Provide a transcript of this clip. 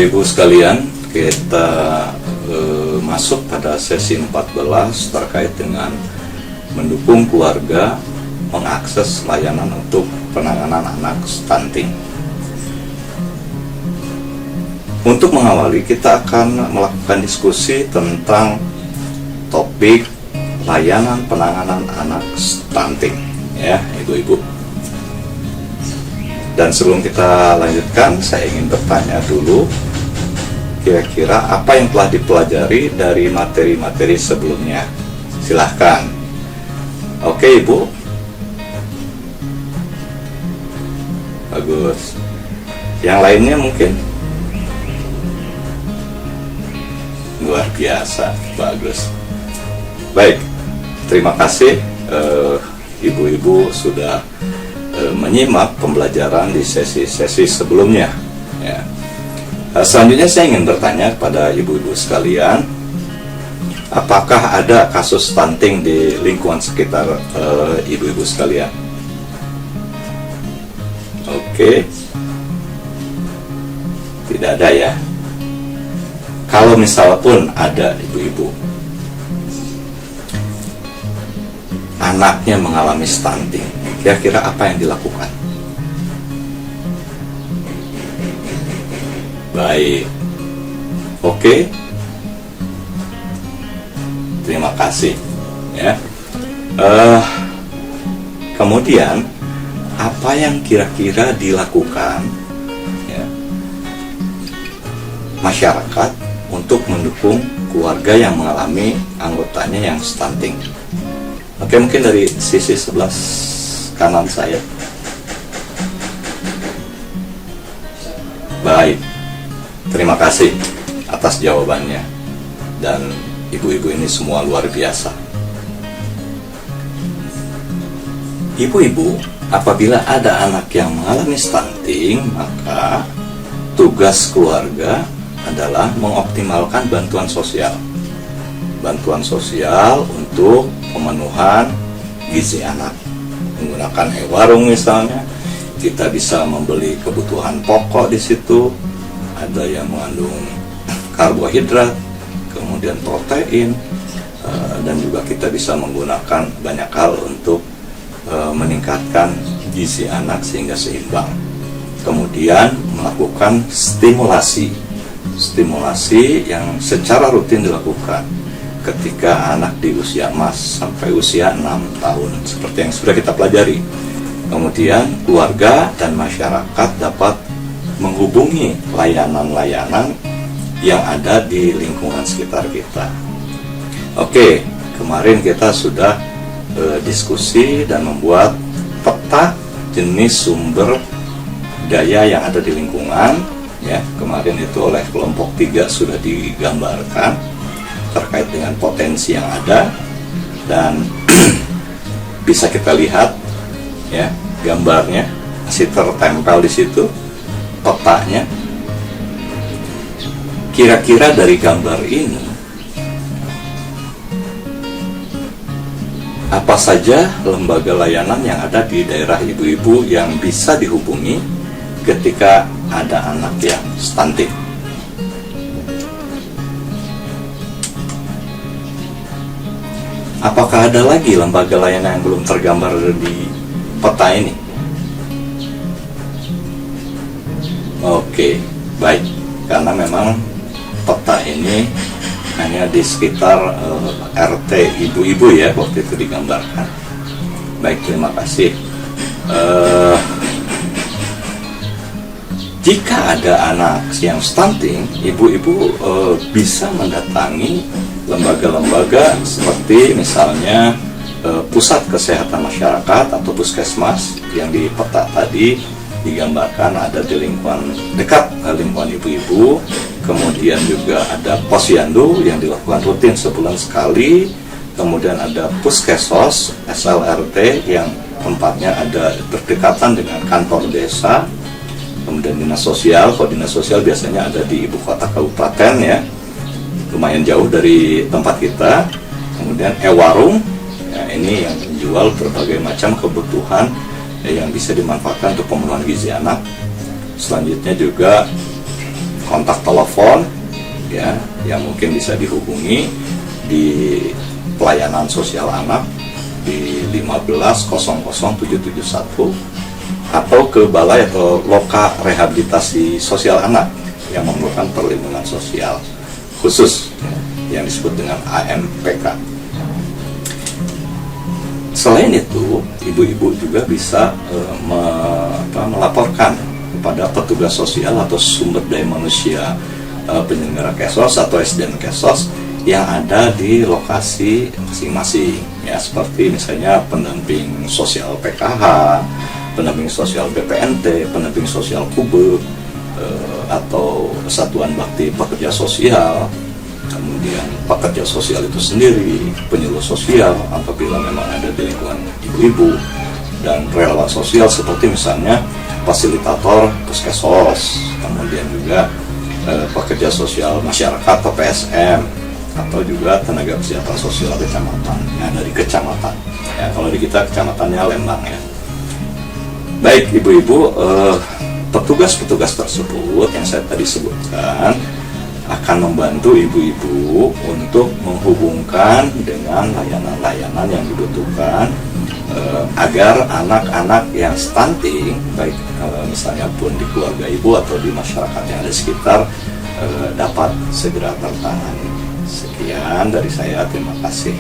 Ibu sekalian, kita masuk pada sesi 14 terkait dengan mendukung keluarga mengakses layanan untuk penanganan anak stunting. Untuk mengawali, kita akan melakukan diskusi tentang topik layanan penanganan anak stunting, ya ibu-ibu. Dan sebelum kita lanjutkan, saya ingin bertanya dulu, kira-kira apa yang telah dipelajari dari materi-materi sebelumnya? Silahkan. Oke Ibu. Bagus. Yang lainnya mungkin? Luar biasa, bagus. Baik, terima kasih ibu-ibu sudah menyimak pembelajaran di sesi-sesi sebelumnya, ya. Selanjutnya saya ingin bertanya kepada ibu-ibu sekalian, apakah ada kasus stunting di lingkungan sekitar ibu-ibu sekalian? Oke, tidak ada ya. Kalau misal pun ada ibu-ibu, anaknya mengalami stunting, kira-kira apa yang dilakukan? Baik, oke, terima kasih ya. Kemudian apa yang kira-kira dilakukan ya, masyarakat untuk mendukung keluarga yang mengalami anggotanya yang stunting? Oke, mungkin dari sisi sebelah kanan saya. Baik, terima kasih atas jawabannya. Dan ibu-ibu ini semua luar biasa. Ibu-ibu, apabila ada anak yang mengalami stunting, maka tugas keluarga adalah mengoptimalkan bantuan sosial. Bantuan sosial untuk pemenuhan gizi anak. Menggunakan e-warung misalnya, kita bisa membeli kebutuhan pokok di situ. Ada yang mengandung karbohidrat, kemudian protein, dan juga kita bisa menggunakan banyak hal untuk meningkatkan gizi anak sehingga seimbang. Kemudian melakukan stimulasi yang secara rutin dilakukan ketika anak di usia emas sampai usia 6 tahun, seperti yang sudah kita pelajari. Kemudian keluarga dan masyarakat dapat menghubungi layanan-layanan yang ada di lingkungan sekitar kita. Oke, kemarin kita sudah diskusi dan membuat peta jenis sumber daya yang ada di lingkungan, ya. Kemarin itu oleh kelompok 3 sudah digambarkan terkait dengan potensi yang ada, dan bisa kita lihat ya, gambarnya masih tertempel di situ, petanya. Kira-kira dari gambar ini apa saja lembaga layanan yang ada di daerah ibu-ibu yang bisa dihubungi ketika ada anak yang stunting? Apakah ada lagi lembaga layanan yang belum tergambar di peta ini? Oke, baik. Karena memang peta ini hanya di sekitar RT ibu-ibu ya, waktu itu digambarkan. Baik, terima kasih. Jika ada anak yang stunting, ibu-ibu bisa mendatangi lembaga-lembaga seperti misalnya Pusat Kesehatan Masyarakat atau Puskesmas yang di peta tadi digambarkan ada di lingkungan dekat lingkungan ibu-ibu. Kemudian juga ada posyandu yang dilakukan rutin sebulan sekali. Kemudian ada Puskesos SLRT yang tempatnya ada berdekatan dengan kantor desa. Kemudian dinas sosial, kalau dinas sosial biasanya ada di ibu kota kabupaten ya, lumayan jauh dari tempat kita. Kemudian e-warung, ya, ini yang menjual berbagai macam kebutuhan yang bisa dimanfaatkan untuk pemenuhan gizi anak. Selanjutnya juga kontak telepon ya yang mungkin bisa dihubungi di pelayanan sosial anak di 15000771 atau ke balai atau loka rehabilitasi sosial anak yang memerlukan perlindungan sosial khusus yang disebut dengan AMPK. Selain itu, ibu-ibu juga bisa melaporkan kepada petugas sosial atau sumber daya manusia penyelenggara Kesos atau SDM Kesos yang ada di lokasi masing-masing, ya, seperti misalnya pendamping sosial PKH, pendamping sosial BPNT, pendamping sosial Kube, atau Satuan Bakti Pekerja Sosial, kemudian pekerja sosial itu sendiri, penyuluh sosial apabila memang ada di lingkungan ibu-ibu, dan relawan sosial seperti misalnya fasilitator Puskesos, kemudian juga pekerja sosial masyarakat atau PSM, atau juga tenaga kesehatan sosial kecamatan yang dari kecamatan. Ya, kalau di kita kecamatannya Lembang ya. Baik ibu-ibu, petugas-petugas tersebut yang saya tadi sebutkan akan membantu ibu-ibu untuk menghubungkan dengan layanan-layanan yang dibutuhkan agar anak-anak yang stunting, baik misalnya pun di keluarga ibu atau di masyarakat yang ada di sekitar, dapat segera tertangani. Sekian dari saya, terima kasih.